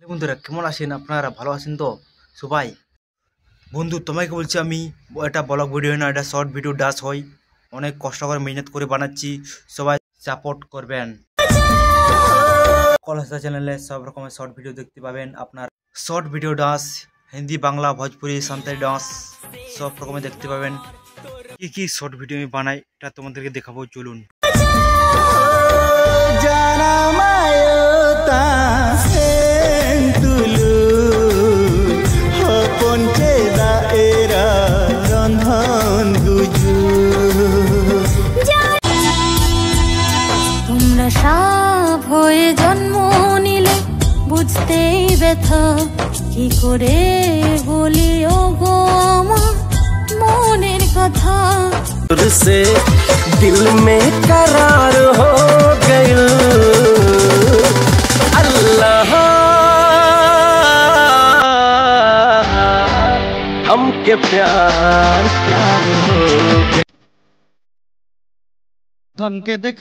বন্ধুরা কেমন আছেন? আপনারা ভালো আছেন তো সবাই? বন্ধু তোমাকে বলছি, আমি এটা ব্লগ ভিডিও না, এটা শর্ট ভিডিও ডান্স হয়। অনেক কষ্ট করে মেহনত করে বানাচ্ছি, সবাই সাপোর্ট করবেন। কলহাসা চ্যানেলে সব রকমের শর্ট ভিডিও দেখতে পাবেন। আপনার short video dance Hindi, Bangla, Bhojpuri, Santali dance সব রকমের দেখতে পাবেন। কি কি শর্ট ভিডিও আমি বানাই এটা তোমাদেরকে দেখাবো, চলুন। তোমরা সাপ হয়ে জন্ম নিলে বুঝতেই ব্যথা কি করে বলি ও গো মনের কথা से दिल में करार हो गई अल्लाह हमके प्यार हो गया। धन के देख